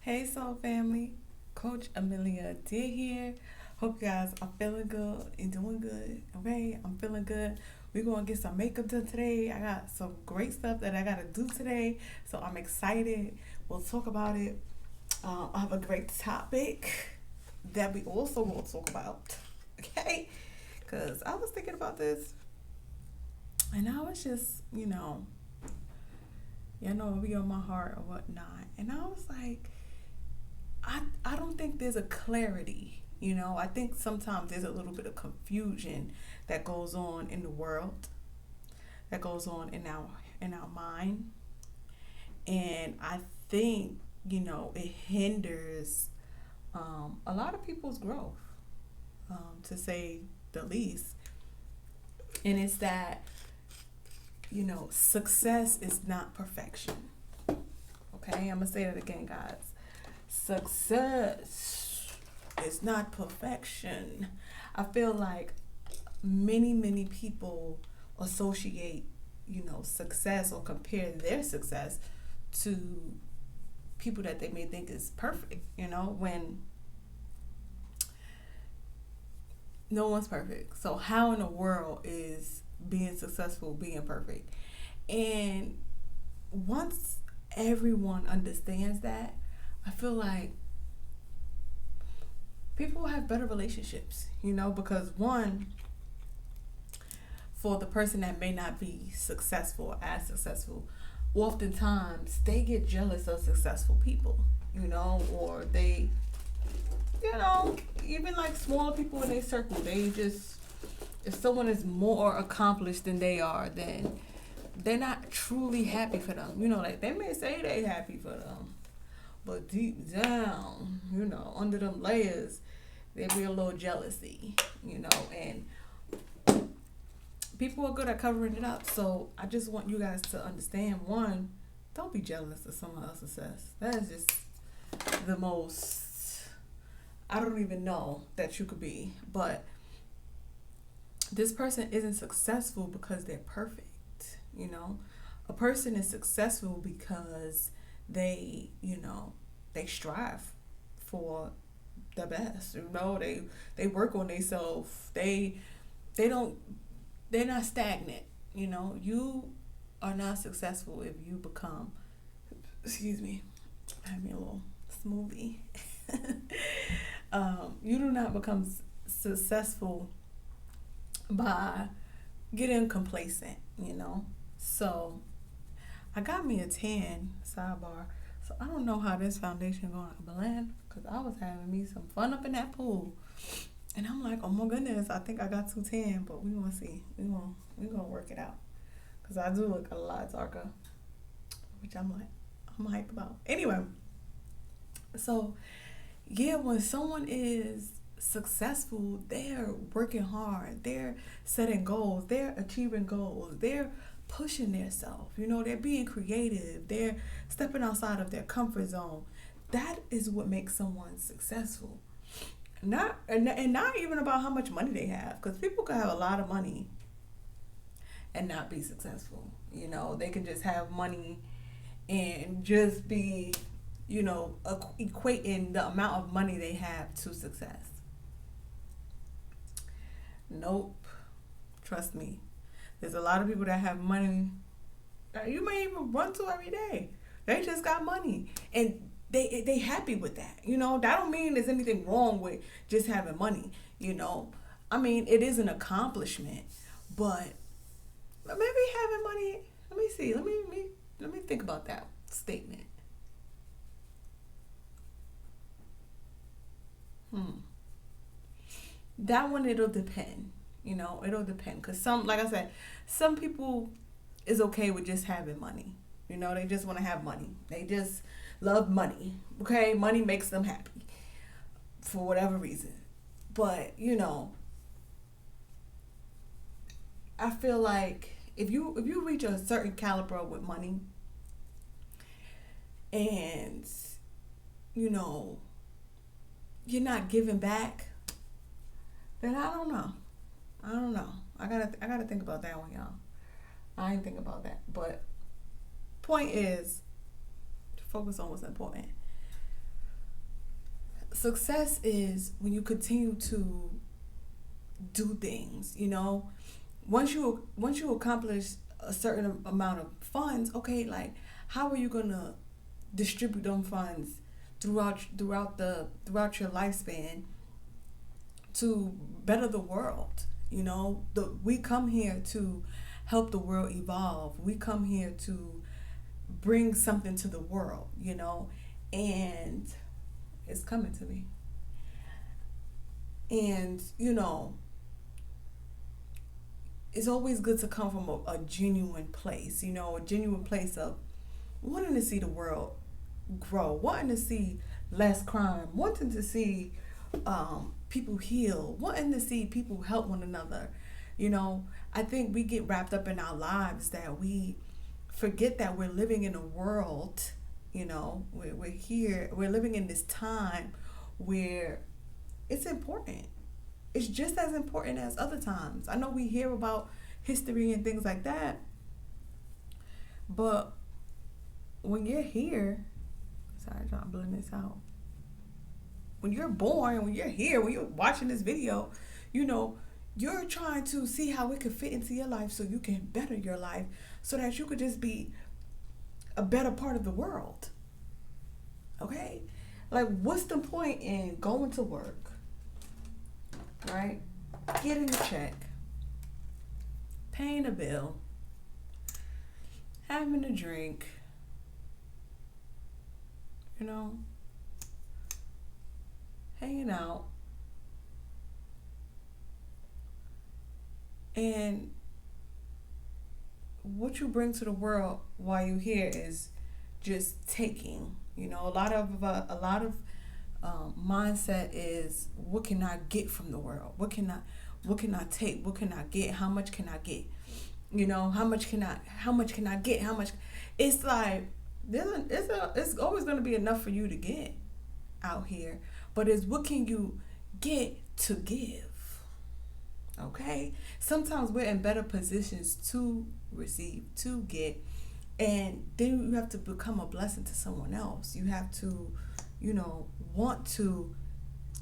Hey Soul Family, Coach Amelia Adair here. Hope you guys are feeling good and doing good. Okay, I'm feeling good. We're gonna get some makeup done today. I got some great stuff that I gotta do today, so I'm excited. We'll talk about it. I have a great topic that we also will talk about. Okay, because I was thinking about this and I was just, it be on my heart or whatnot, and I was like, I don't think there's a clarity. I think sometimes there's a little bit of confusion that goes on in the world, that goes on in our mind, and I think it hinders a lot of people's growth, to say the least. And it's that success is not perfection. Okay, I'm gonna say that again, guys. Success is not perfection. I feel like many people associate, success or compare their success to people that they may think is perfect, when no one's perfect. So how in the world is being successful being perfect? And once everyone understands that, I feel like people have better relationships, because one, for the person that may not be successful, as successful, oftentimes they get jealous of successful people, or they, even like smaller people in their circle, they just, if someone is more accomplished than they are, then they're not truly happy for them. Like they may say they happy for them, but deep down, under them layers, there be a little jealousy, and people are good at covering it up. So I just want you guys to understand, one, don't be jealous of someone else's success. That is just the most, I don't even know that you could be. But this person isn't successful because they're perfect. A person is successful because they strive for the best. They work on themselves. They don't they're not stagnant. You are not successful if you become, excuse me, I had me a little smoothie. You do not become successful by getting complacent. So I got me a tan, sidebar. So I don't know how this foundation going to blend, because I was having me some fun up in that pool. And I'm like, oh my goodness, I think I got too tan, but we gonna see. We gonna work it out, because I do look a lot darker, which I'm hyped about. Anyway, so yeah, when someone is successful, they're working hard, they're setting goals, they're achieving goals, they're pushing themselves. They're being creative, they're stepping outside of their comfort zone. That is what makes someone successful. Not even about how much money they have, because people can have a lot of money and not be successful. They can just have money and just be, equating the amount of money they have to success. Nope. Trust me. There's a lot of people that have money that you may even run to every day. They just got money, and they happy with that. That don't mean there's anything wrong with just having money. I mean, it is an accomplishment, but maybe having money. Let me see. Let me think about that statement. Hmm. That one, it'll depend. It'll depend, because like I said, some people is okay with just having money. They just want to have money. They just love money. Okay, money makes them happy for whatever reason. But I feel like if you reach a certain caliber with money, and you know you're not giving back, then I don't know. I don't know. I gotta think about that one, y'all. I ain't think about that. But point is to focus on what's important. success is when you continue to do things, you know. Once you accomplish a certain amount of funds, okay, like how are you gonna distribute them funds throughout your lifespan to better the world? You know, we come here to help the world evolve. We come here to bring something to the world, you know, and it's coming to me. And, you know, it's always good to come from a genuine place, you know, a genuine place of wanting to see the world grow, wanting to see less crime, wanting to see people heal, wanting to see people help one another. You know, I think we get wrapped up in our lives that we forget that we're living in a world, you know, we're here, we're living in this time where it's important. It's just as important as other times. I know we hear about history and things like that, but when you're here, sorry, I'm trying to blend this out. When you're born, when you're here, when you're watching this video, you know, you're trying to see how it could fit into your life so you can better your life so that you could just be a better part of the world. Okay? Like, what's the point in going to work, right? Getting a check, paying a bill, having a drink, you know, hanging out, and what you bring to the world while you're here is just taking. You know, a lot of mindset is, what can I get from the world? What can I take? What can I get? How much can I get? You know, how much can I get? How much? It's like it's always going to be enough for you to get out here, but it's what can you get to give? Okay, sometimes we're in better positions to receive, to get, and then you have to become a blessing to someone else. You have to, you know, want to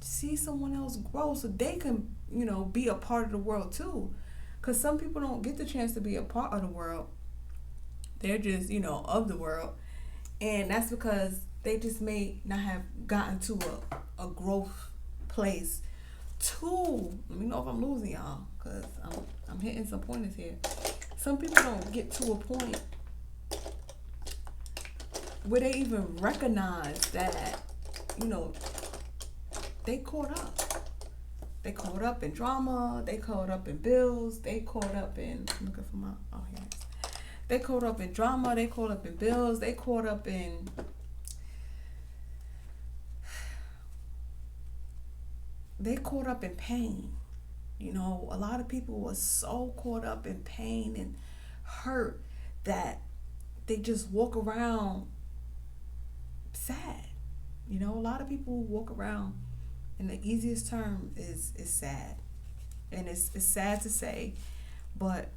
see someone else grow so they can, you know, be a part of the world too. Because some people don't get the chance to be a part of the world. They're just, you know, of the world. And that's because they just may not have gotten to a growth place to, let me know if I'm losing y'all, because I'm hitting some pointers here. Some people don't get to a point where they even recognize that, you know, they caught up. They caught up in drama. They caught up in bills. They caught up in, I'm looking for my, oh, here it is. They caught up in drama. They caught up in bills. They caught up in, pain. You know, a lot of people were so caught up in pain and hurt that they just walk around sad. You know, a lot of people walk around, and the easiest term is sad. And it's sad to say, but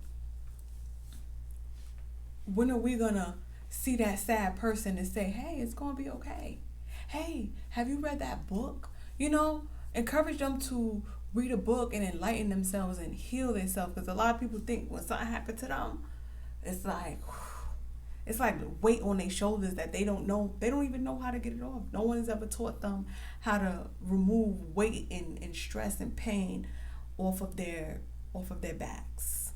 when are we gonna see that sad person and say, hey, it's gonna be okay? Hey, have you read that book? You know, encourage them to read a book and enlighten themselves and heal themselves, because a lot of people think when something happened to them, it's like weight on their shoulders that they don't even know how to get it off. No one has ever taught them how to remove weight and stress and pain off of their backs.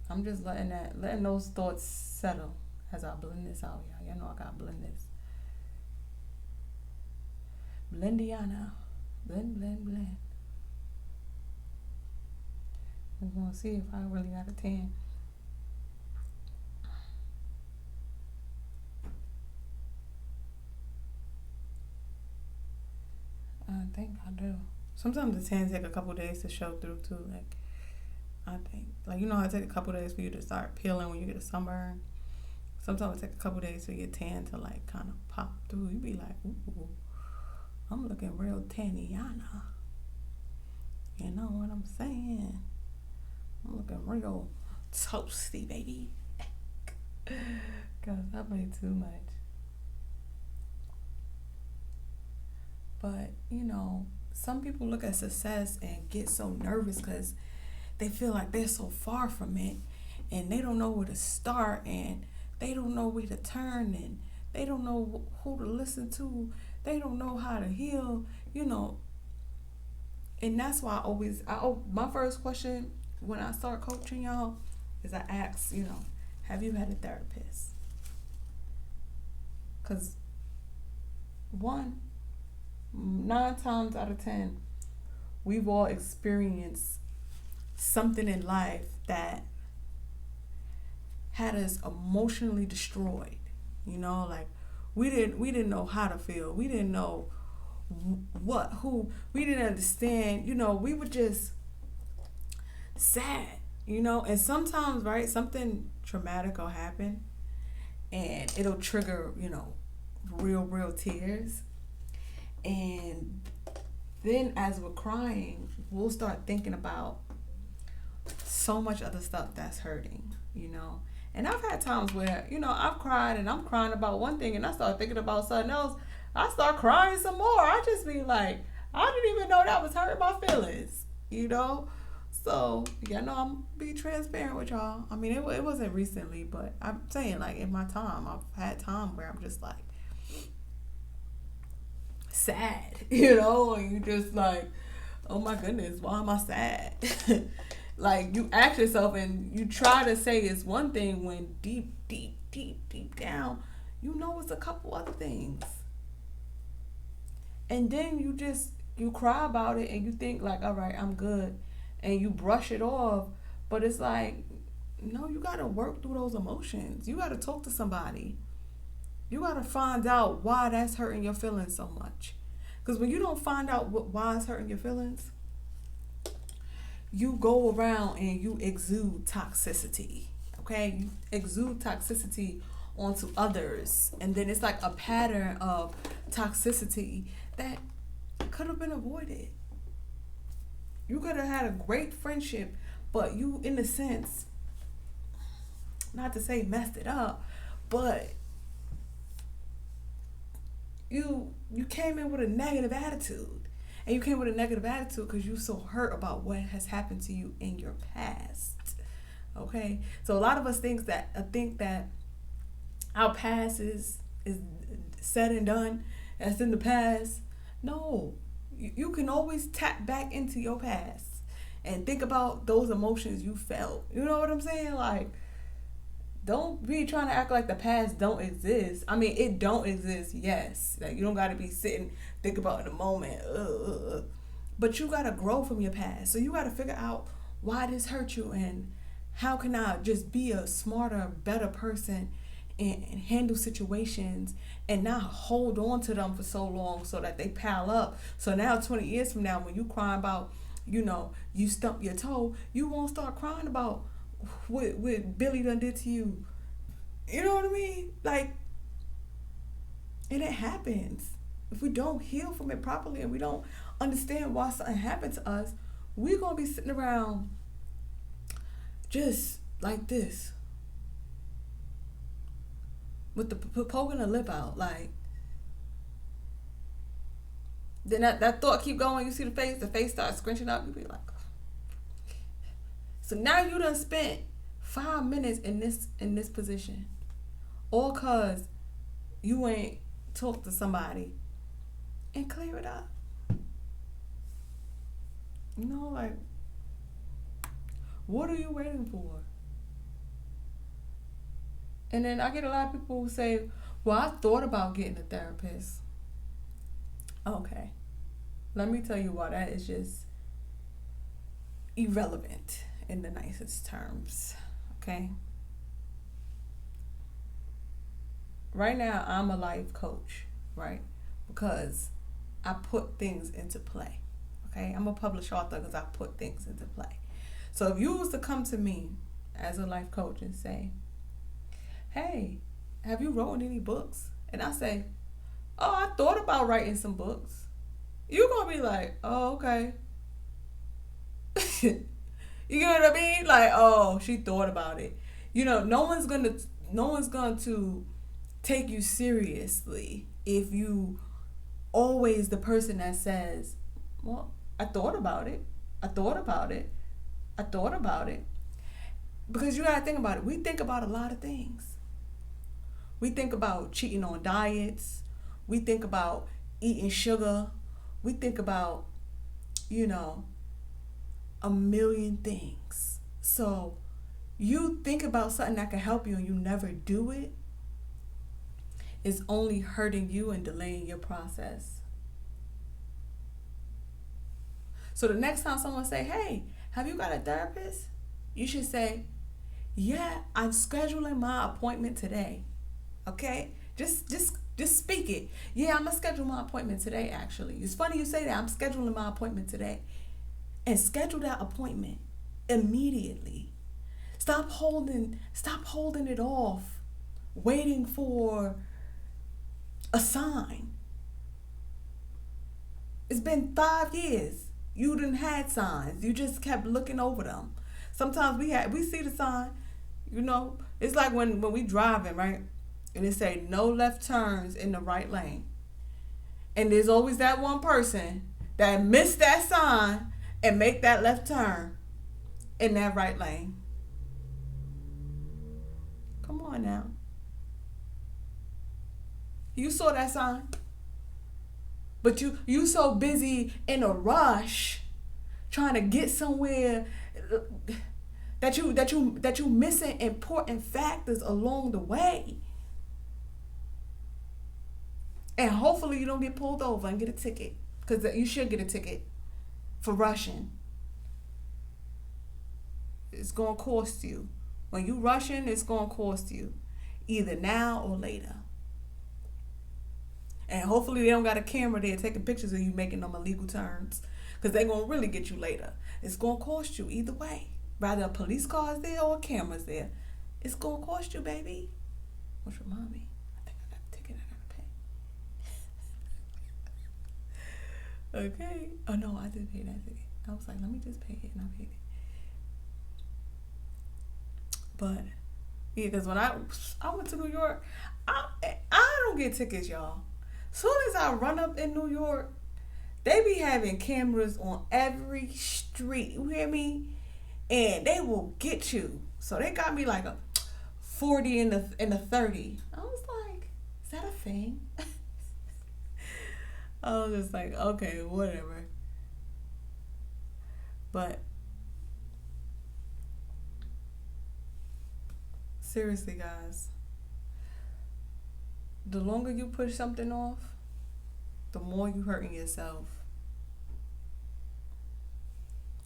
I'm just letting those thoughts settle as I blend this out, y'all. Y'all know I gotta blend this. Blendiana. Blend, blend, blend. I'm gonna see if I really got a 10. I think I do. Sometimes the 10 take a couple days to show through too. Like, I think, like, you know how it take a couple days for you to start peeling when you get a sunburn. Sometimes it take a couple days for your tan to like kind of pop through. You be like, ooh, I'm looking real tanniana. You know what I'm saying? I'm looking looking real toasty, baby. Cause I play too much. But some people look at success and get so nervous because they feel like they're so far from it, and they don't know where to start, and they don't know where to turn, and they don't know who to listen to. They don't know how to heal, And that's why my first question when I start coaching y'all is I ask, have you had a therapist? Because 9 times out of 10, we've all experienced something in life that had us emotionally destroyed. Like we didn't know how to feel. We didn't know we didn't understand. We were just sad. And sometimes, right, something traumatic will happen, and it'll trigger, real tears. And then as we're crying, we'll start thinking about so much other stuff that's hurting, And I've had times where, I've cried and I'm crying about one thing and I start thinking about something else. I start crying some more. I just be like, I didn't even know that was hurting my feelings, So, I'm be transparent with y'all. I mean, it wasn't recently, but I'm saying, like, in my time, I've had time where I'm just like, sad, and you just like, oh my goodness, why am I sad? Like, you ask yourself and you try to say it's one thing when deep down, it's a couple other things. And then you cry about it and you think like, all right, I'm good. And you brush it off. But it's like, no, you got to work through those emotions. You got to talk to somebody. You got to find out why that's hurting your feelings so much. Because when you don't find out why it's hurting your feelings, you go around and you exude toxicity. Okay? You exude toxicity onto others. And then it's like a pattern of toxicity that could have been avoided. You could have had a great friendship, but you, in a sense, not to say messed it up, but you came in with a negative attitude. And you came with a negative attitude because you're so hurt about what has happened to you in your past. Okay? So a lot of us think that our past is said and done. That's in the past. No. You can always tap back into your past and think about those emotions you felt. You know what I'm saying? Like, don't be trying to act like the past don't exist. I mean, it don't exist, yes. Like, you don't got to be sitting, think about in the moment. But you got to grow from your past. So you got to figure out why this hurt you and how can I just be a smarter, better person and handle situations and not hold on to them for so long so that they pile up. So now 20 years from now, when you crying about, you stump your toe, you won't start crying about what Billy done did to you. You know what I mean? Like, and it happens. If we don't heal from it properly and we don't understand why something happened to us, we're going to be sitting around just like this. With the poking the lip out. Like, then that thought keep going. You see the face starts scrunching up. You be like, so now you done spent 5 minutes in this position, all cause you ain't talked to somebody and clear it up. Like, what are you waiting for? And then I get a lot of people who say, well, I thought about getting a therapist. Okay, let me tell you why that is just irrelevant in the nicest terms, okay? Right now, I'm a life coach, right? Because I put things into play, okay? I'm a published author because I put things into play. So if you was to come to me as a life coach and say, hey, have you written any books? And I say, oh, I thought about writing some books. You're going to be like, oh, okay. You get what I mean? Like, oh, she thought about it. No one's going to take you seriously if you always the person that says, well, I thought about it. I thought about it. I thought about it. Because you got to think about it. We think about a lot of things. We think about cheating on diets. We think about eating sugar. We think about, you know, a million things. So you think about something that can help you and you never do it, it's only hurting you and delaying your process. So the next time someone say, hey, have you got a therapist? You should say, yeah, I'm scheduling my appointment today. Okay? Just speak it. Yeah, I'm gonna schedule my appointment today, actually. It's funny you say that. I'm scheduling my appointment today. And schedule that appointment immediately. Stop holding it off, waiting for a sign. It's been 5 years. You done had signs. You just kept looking over them. Sometimes we see the sign, it's like when we driving, right? And it say no left turns in the right lane. And there's always that one person that missed that sign and make that left turn in that right lane. Come on now. You saw that sign. But you so busy in a rush trying to get somewhere that you missing important factors along the way. And hopefully you don't get pulled over and get a ticket, because you should get a ticket for rushing. It's going to cost you. When you rushing, it's going to cost you either now or later. And hopefully they don't got a camera there taking pictures of you making them illegal turns, because they're going to really get you later. It's going to cost you either way. Rather a police car is there or a camera's there. It's going to cost you, baby. Which remind me, I think I got a ticket I got to pay. Okay. Oh, no, I did pay that ticket. I was like, let me just pay it, and I paid it. But, yeah, because when I went to New York, I don't get tickets, y'all. Soon as I run up in New York, they be having cameras on every street. You hear me? And they will get you. So they got me like a 40 and a 30. I was like, is that a thing? I was just like, okay, whatever. But seriously, guys, the longer you push something off, the more you hurting yourself.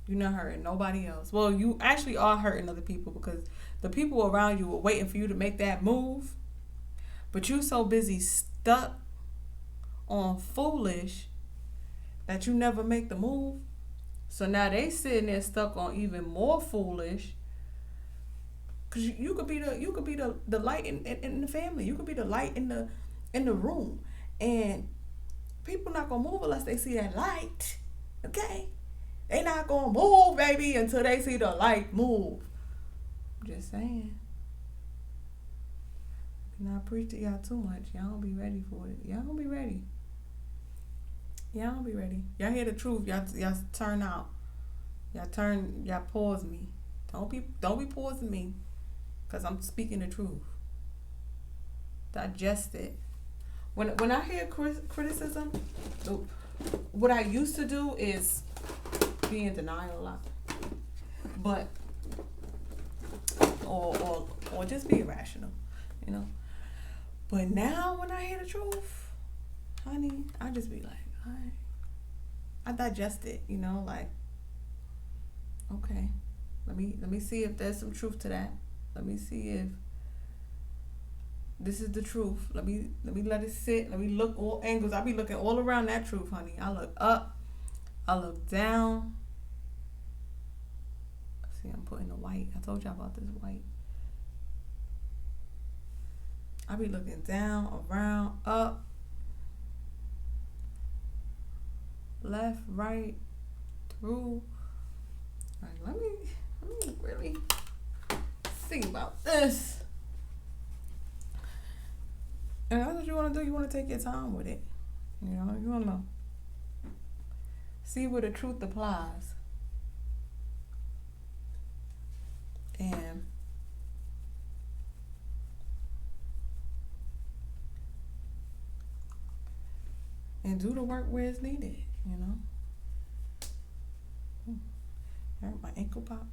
You're not hurting nobody else. Well, you actually are hurting other people, because the people around you are waiting for you to make that move. But you're so busy stuck on foolish that you never make the move. So now they sitting there stuck on even more foolish. Cause you could be the light in the family. You could be the light in the room, and people not gonna move unless they see that light. Okay, they not gonna move, baby, until they see the light move. Just saying. Not preach to y'all too much. Y'all don't be ready for it. Y'all don't be ready. Y'all don't be ready. Y'all hear the truth. Y'all turn out. Y'all pause me. Don't be pausing me. Because I'm speaking the truth. Digest it. When I hear criticism, what I used to do is be in denial a lot. But, or just be irrational, But now when I hear the truth, honey, I just be like, all right. I digest it, like, okay, let me see if there's some truth to that. Let me see if this is the truth. Let me let it sit. Let me look all angles. I be looking all around that truth, honey. I look up. I look down. See, I'm putting the white. I told y'all about this white. I be looking down, around, up, left, right, through. Like, about this. And that's what you want to do. You want to take your time with it. You know, you want to see where the truth applies. And do the work where it's needed, you know. Hurt my ankle pop.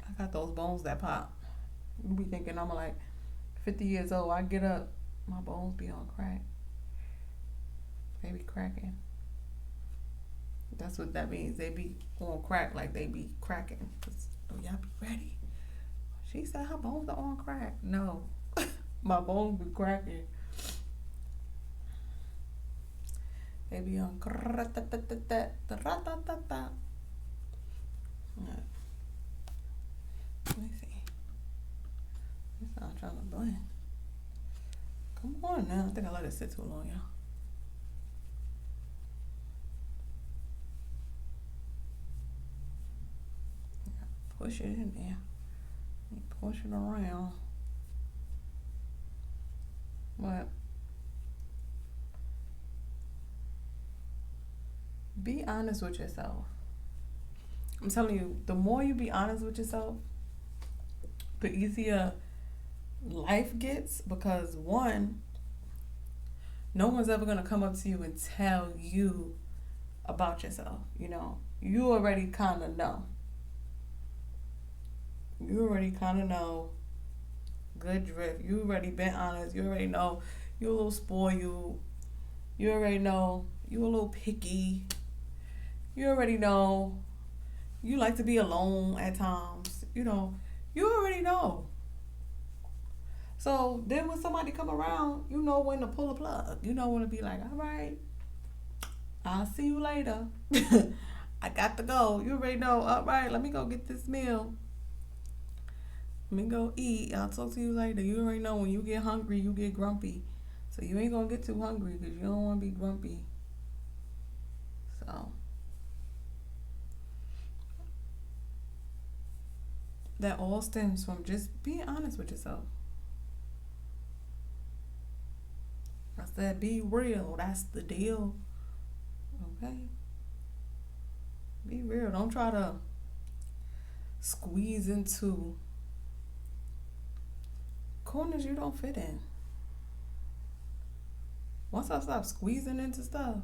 I got those bones that pop. You be thinking I'm like 50 years old. I get up, my bones be on crack. They be cracking. That's what that means. They be on crack, like they be cracking. Oh, y'all be ready. She said her bones are on crack. No, my bones be cracking. They be on ra-ta-ta-ta-ta, ra-ta-ta-ta. Let me see. It's not trying to blend. Come on now. I think I let it sit too long, y'all. Push it in there. Push it around. But be honest with yourself. I'm telling you, the more you be honest with yourself, the easier life gets, because one, no one's ever going to come up to you and tell you about yourself. You know, you already kind of know. You already kind of know. Good drift. You already been honest. You already know you a little spoiled. You already know you a little picky. You already know you like to be alone at times. You know, you already know. So then when somebody come around, you know when to pull a plug. You know when to be like, all right, I'll see you later. I got to go. You already know, all right, let me go get this meal. Let me go eat. I'll talk to you later. You already know when you get hungry, you get grumpy. So you ain't going to get too hungry because you don't want to be grumpy. So that all stems from just being honest with yourself. I said, be real. That's the deal. Okay? Be real. Don't try to squeeze into corners you don't fit in. Once I stop squeezing into stuff,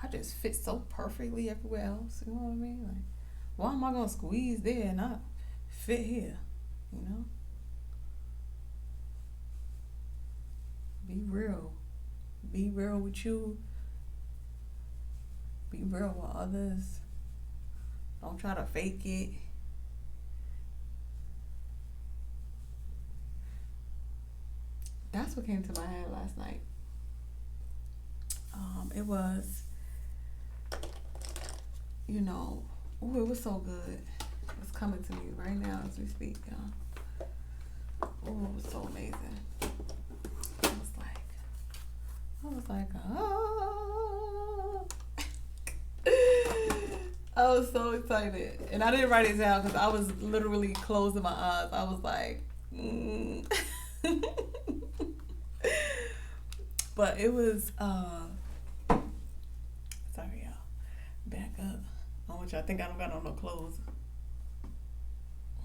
I just fit so perfectly everywhere else. You know what I mean? Like, why am I gonna squeeze there and not fit here? You know? Be real. Be real with you. Be real with others. Don't try to fake it. That's what came to my head last night. It was, you know, it was so good. It's coming to me right now as we speak, y'all. Oh, it was so amazing. I was like, oh. I was so excited. And I didn't write it down because I was literally closing my eyes. I was like, But it was, sorry, y'all. Back up. I want y'all to think I don't got on no clothes.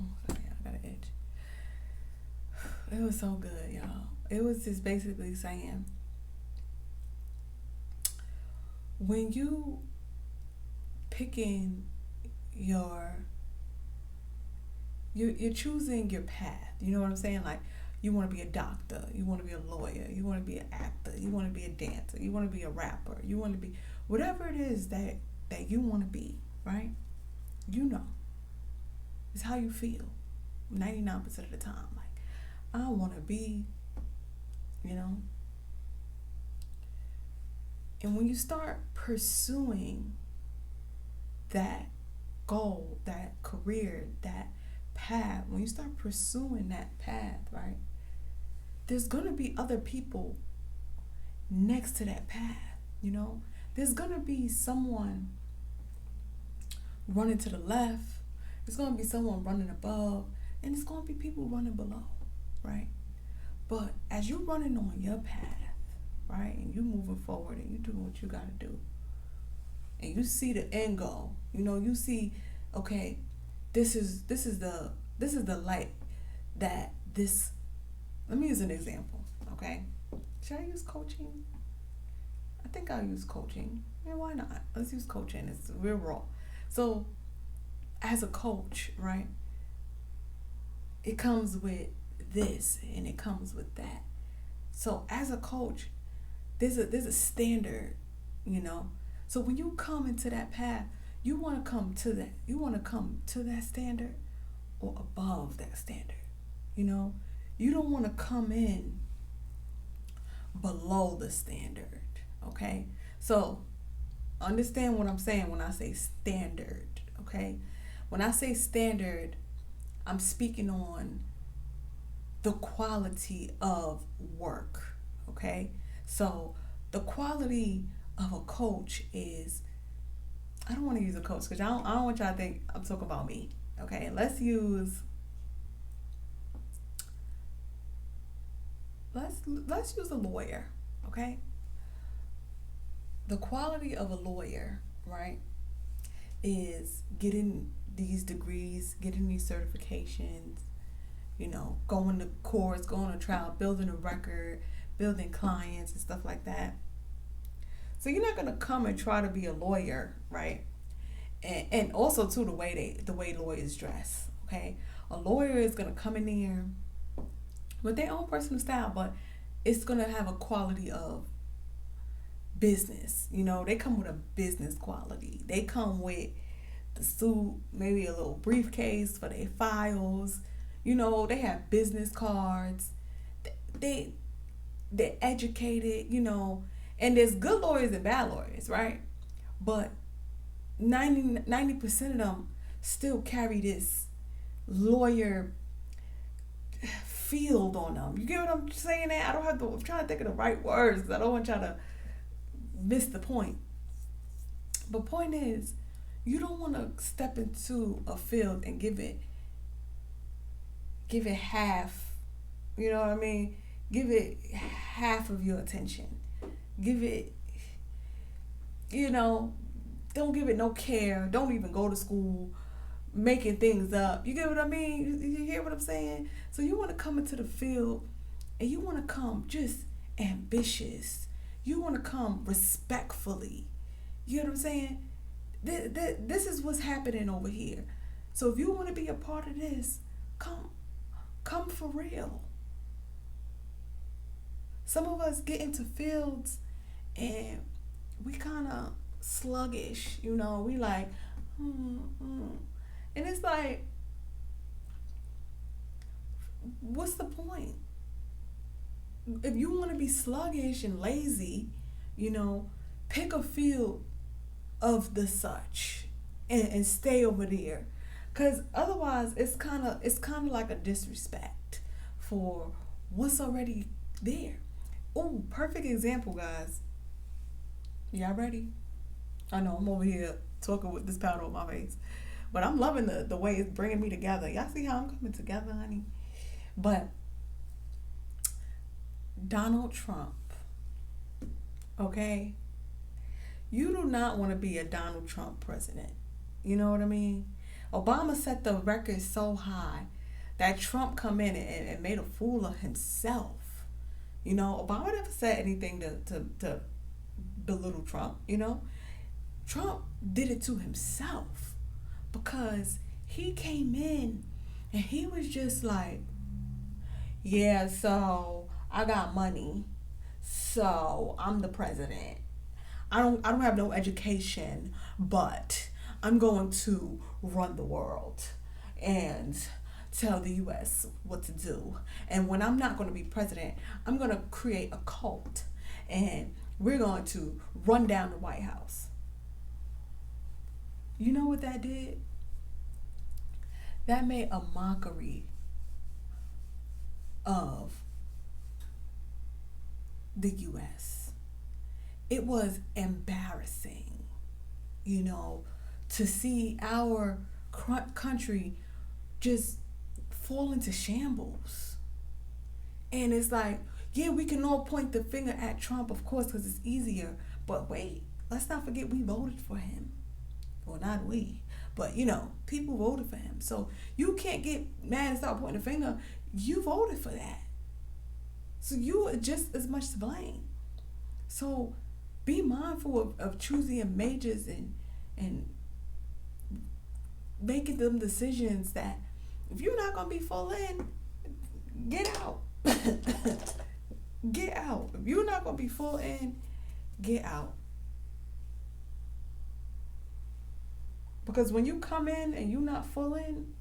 Oh, sorry, I got an itch. It was so good, y'all. It was just basically saying, when you picking you're choosing your path, you know what I'm saying? Like, you want to be a doctor, you want to be a lawyer, you want to be an actor, you want to be a dancer, you want to be a rapper, you want to be whatever it is that you want to be, right? You know, it's how you feel 99% of the time. Like, I want to be, you know. And when you start pursuing that goal, that career, that path, when you start pursuing that path, right, there's going to be other people next to that path, you know. There's going to be someone running to the left, it's going to be someone running above, and it's going to be people running below, right? But as you're running on your path, right, and you moving forward and you doing what you got to do, and you see the end goal, you see, okay, this is the light that this. Let me use an example, okay? Should I use coaching? I think I'll use coaching. Yeah, why not? Let's use coaching. It's real raw. So, as a coach, right, it comes with this and it comes with that. So, as a coach, there's a standard, you know. So when you come into that path, you want to come to that. You want to come to that standard or above that standard. You know, you don't want to come in below the standard. Okay, so understand what I'm saying when I say standard. Okay, when I say standard, I'm speaking on the quality of work. Okay, so the quality of a coach is, I don't want to use a coach because I don't want y'all to think I'm talking about me. Okay, let's use a lawyer. Okay, the quality of a lawyer, right, is getting these degrees, getting these certifications, going to courts, going to trial, building a record, building clients and stuff like that. So you're not gonna come and try to be a lawyer, right? And also too, the way lawyers dress. Okay, a lawyer is gonna come in there with their own personal style, but it's gonna have a quality of business. They come with a business quality. They come with the suit, maybe a little briefcase for their files. They have business cards. They're educated. And there's good lawyers and bad lawyers, right? But 90% of them still carry this lawyer field on them. You get what I'm saying? I'm trying to think of the right words because I don't want y'all to miss the point. But point is, you don't want to step into a field and give it half, you know what I mean? Give it half of your attention. Give it, don't give it no care. Don't even go to school making things up. You get what I mean? You hear what I'm saying? So you want to come into the field and you want to come just ambitious. You want to come respectfully. You know what I'm saying? This is what's happening over here. So if you want to be a part of this, come for real. Some of us get into fields and we kind of sluggish, we like, and it's like, what's the point? If you want to be sluggish and lazy, pick a field of the such and stay over there, because otherwise it's kind of like a disrespect for what's already there. Oh, perfect example, guys. Y'all ready? I know I'm over here talking with this powder on my face, but I'm loving the way it's bringing me together. Y'all see how I'm coming together, honey? But Donald Trump, okay? You do not want to be a Donald Trump president. You know what I mean? Obama set the record so high that Trump come in and made a fool of himself. Obama never said anything to belittle Trump, Trump did it to himself because he came in and he was just like, yeah, so I got money, so I'm the president. I don't have no education, but I'm going to run the world and tell the U.S. what to do. And when I'm not going to be president, I'm going to create a cult and we're going to run down the White House. You know what that did? That made a mockery of the U.S. It was embarrassing, to see our country just fall into shambles. And it's like, yeah, we can all point the finger at Trump, of course, because it's easier. But wait, let's not forget we voted for him. Well, not we, but people voted for him. So you can't get mad and start pointing the finger. You voted for that. So you are just as much to blame. So be mindful of choosing your majors and making them decisions that if you're not going to be full in, get out. Get out. If you're not going to be full in, get out. Because when you come in and you're not full in,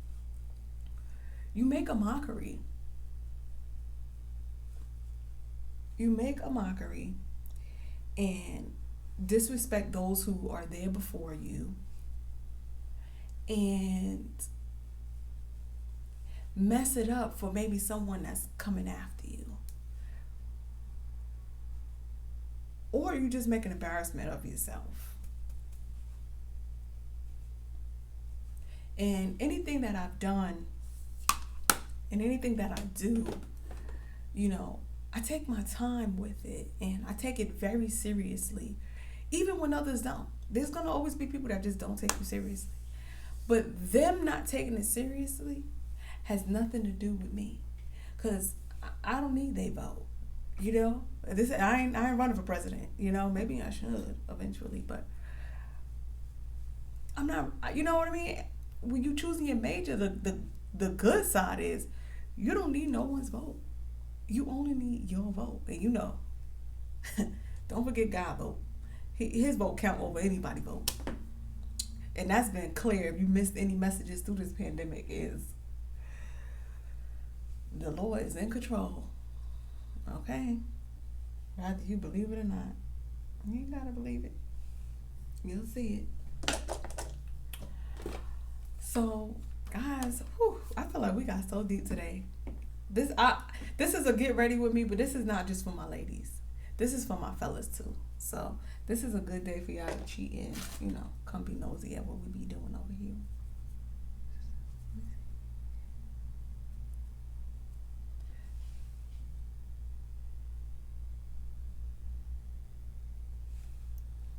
you make a mockery. You make a mockery and disrespect those who are there before you and mess it up for maybe someone that's coming after you. Or you just make an embarrassment of yourself. And anything that I've done and anything that I do, I take my time with it and I take it very seriously, even when others don't. There's going to always be people that just don't take you seriously. But them not taking it seriously has nothing to do with me, because I don't need their vote. I ain't running for president. Maybe I should eventually, but I'm not. You know what I mean? When you choosing your major, the good side is you don't need no one's vote. You only need your vote, and don't forget God's vote. His vote count over anybody's vote, and that's been clear. If you missed any messages through this pandemic, is the Lord is in control. Okay, whether you believe it or not, you ain't gotta believe it. You'll see it. So, guys, I feel like we got so deep today. This is a get ready with me, but this is not just for my ladies. This is for my fellas too. So this is a good day for y'all to cheat in. Come be nosy at what we be doing over here.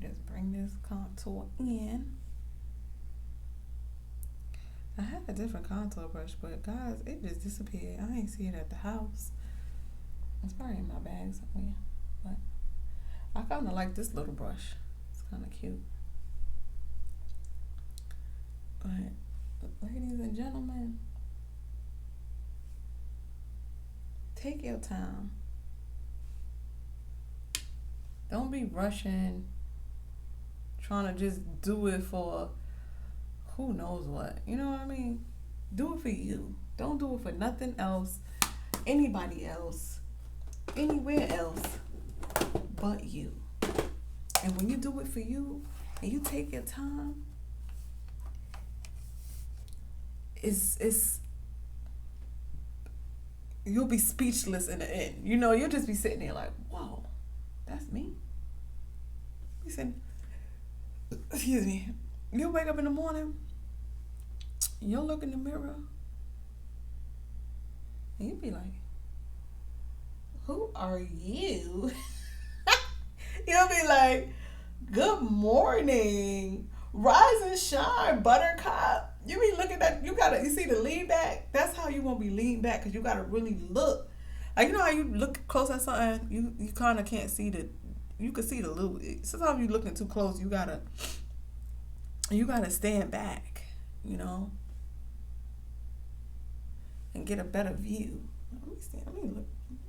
Just bring this contour in. I had a different contour brush, but guys, it just disappeared. I ain't see it at the house. It's probably in my bag somewhere. But I kind of like this little brush. It's kind of cute. But ladies and gentlemen, take your time. Don't be rushing, trying to just do it for who knows what. You know what I mean? Do it for you. Don't do it for nothing else, anybody else, anywhere else but you. And when you do it for you and you take your time, it's you'll be speechless in the end. You'll just be sitting there like, whoa, that's me. Listen, excuse me. You'll wake up in the morning, you'll look in the mirror, and you'll be like, who are you? You'll be like, good morning, rise and shine, buttercup. You be looking at, you see the lean back? That's how you won't be lean back, because you got to really look. Like, how you look close at something, you kind of can't see you can see the little, sometimes you looking too close, you got to stand back, and get a better view. Let me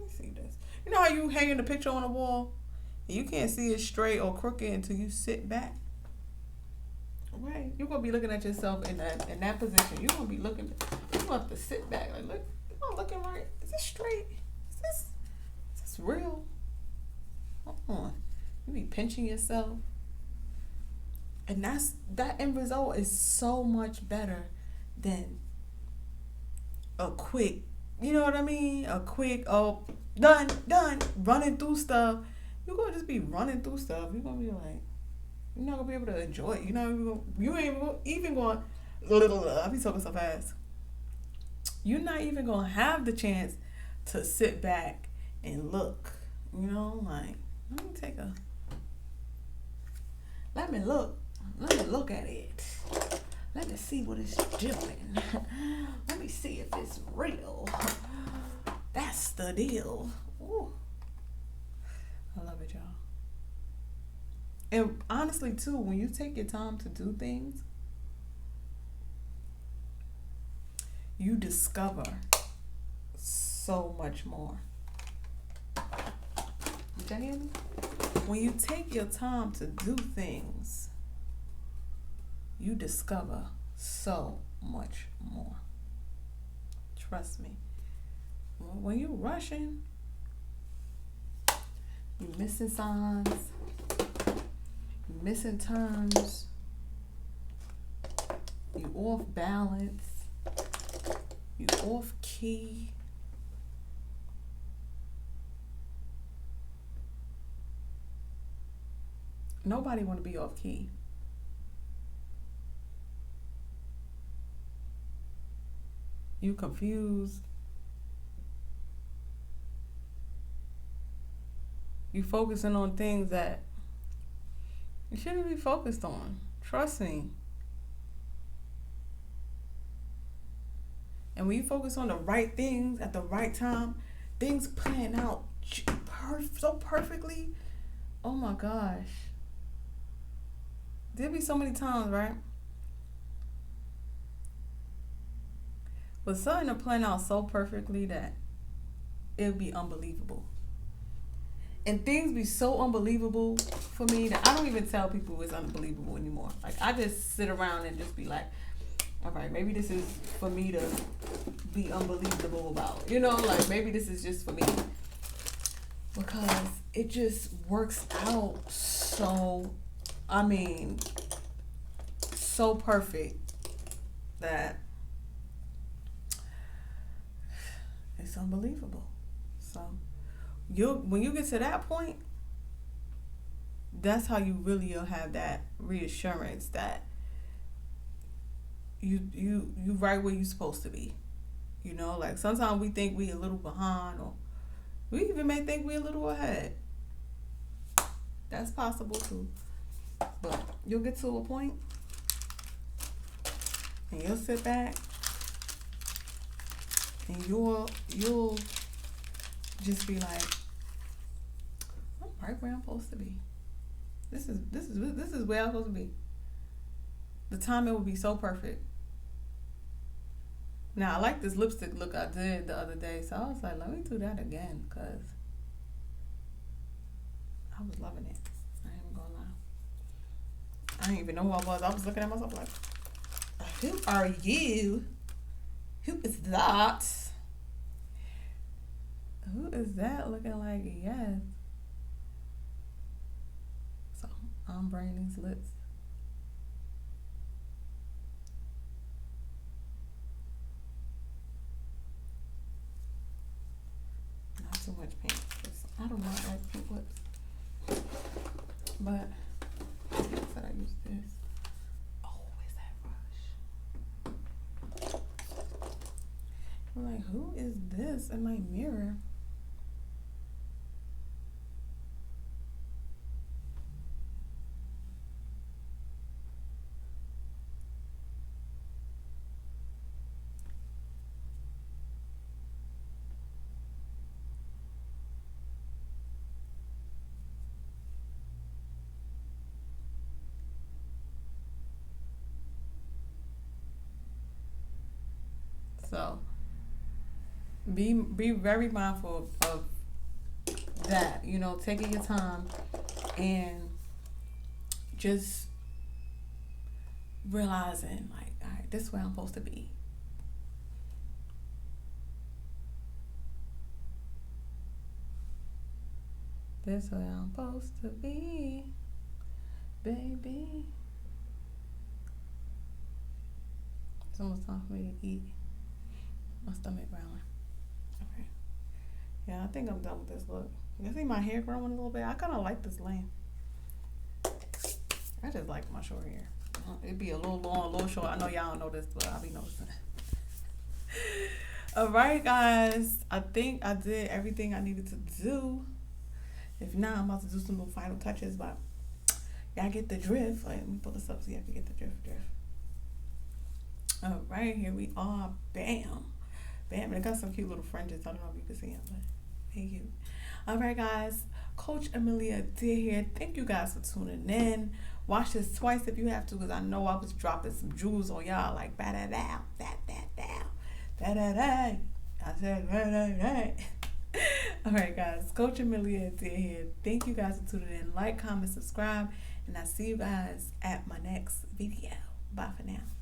see this. You know how you hanging the picture on the wall and you can't see it straight or crooked until you sit back? Right. You're going to be looking at yourself in that position. You're going to be looking, you have to sit back. Like, look, am I looking right? Is this straight? Is this real? Hold on. You be pinching yourself. And that end result is so much better than a quick, you know what I mean? A quick, done, running through stuff. You're going to just be running through stuff. You're going to be like, You're not gonna be able to enjoy it. You ain't even going. I be talking so fast. You're not even gonna have the chance to sit back and look. Like let me take a. Let me look. Let me look at it. Let me see what it's doing. Let me see if it's real. That's the deal. Ooh. I love it, y'all. And honestly, too, when you take your time to do things, you discover so much more. Did you hear me? When you take your time to do things, you discover so much more. Trust me. When you're rushing, you're missing signs, you're missing turns, you're off balance, you're off key. Nobody want to be off key. You confused. You focusing on things that you shouldn't be focused on. Trust me. And when you focus on the right things at the right time, things plan out so perfectly. Oh my gosh. There'll be so many times, right? But something to plan out so perfectly that it'll be unbelievable. And things be so unbelievable for me that I don't even tell people it's unbelievable anymore. Like, I just sit around and just be like, all right, maybe this is for me to be unbelievable about. Like maybe this is just for me. Because it just works out so perfect that it's unbelievable. So when you get to that point, that's how you really will have that reassurance that you right where you're supposed to be. Like sometimes we think we a little behind, or we even may think we a little ahead. That's possible too. But you'll get to a point and you'll sit back and you'll just be like, I'm right where I'm supposed to be. This is where I'm supposed to be. The timing will be so perfect. Now I like this lipstick look I did the other day, so I was like, let me do that again, cause I was loving it. I ain't even gonna lie. I didn't even know who I was. I was looking at myself like, who are you? Who is that? Who is that looking like yes? So I'm branding these lips. Not too much pink. I don't like pink lips. But I said I use this. Oh, is that brush? I'm like, who is this in my mirror? So be very mindful of that, taking your time and just realizing like, all right, this is where I'm supposed to be. This is where I'm supposed to be, baby. It's almost time for me to eat. My stomach growling. Okay. Yeah, I think I'm done with this look. You see my hair growing a little bit? I kind of like this length. I just like my short hair. It'd be a little long, a little short. I know y'all don't know this, but I'll be noticing. All right, guys. I think I did everything I needed to do. If not, I'm about to do some little final touches, but y'all get the drift. Let me pull this up so y'all can get the drift. All right, here we are. Bam. Bam. And it got some cute little fringes. I don't know if you can see them, but thank you. All right, guys. Coach Amelia Adair here. Thank you guys for tuning in. Watch this twice if you have to, because I know I was dropping some jewels on y'all like ba-da-da, da-da-da, da-da-da. I said ba-da-da. All right, guys. Coach Amelia Adair here. Thank you guys for tuning in. Like, comment, subscribe, and I'll see you guys at my next video. Bye for now.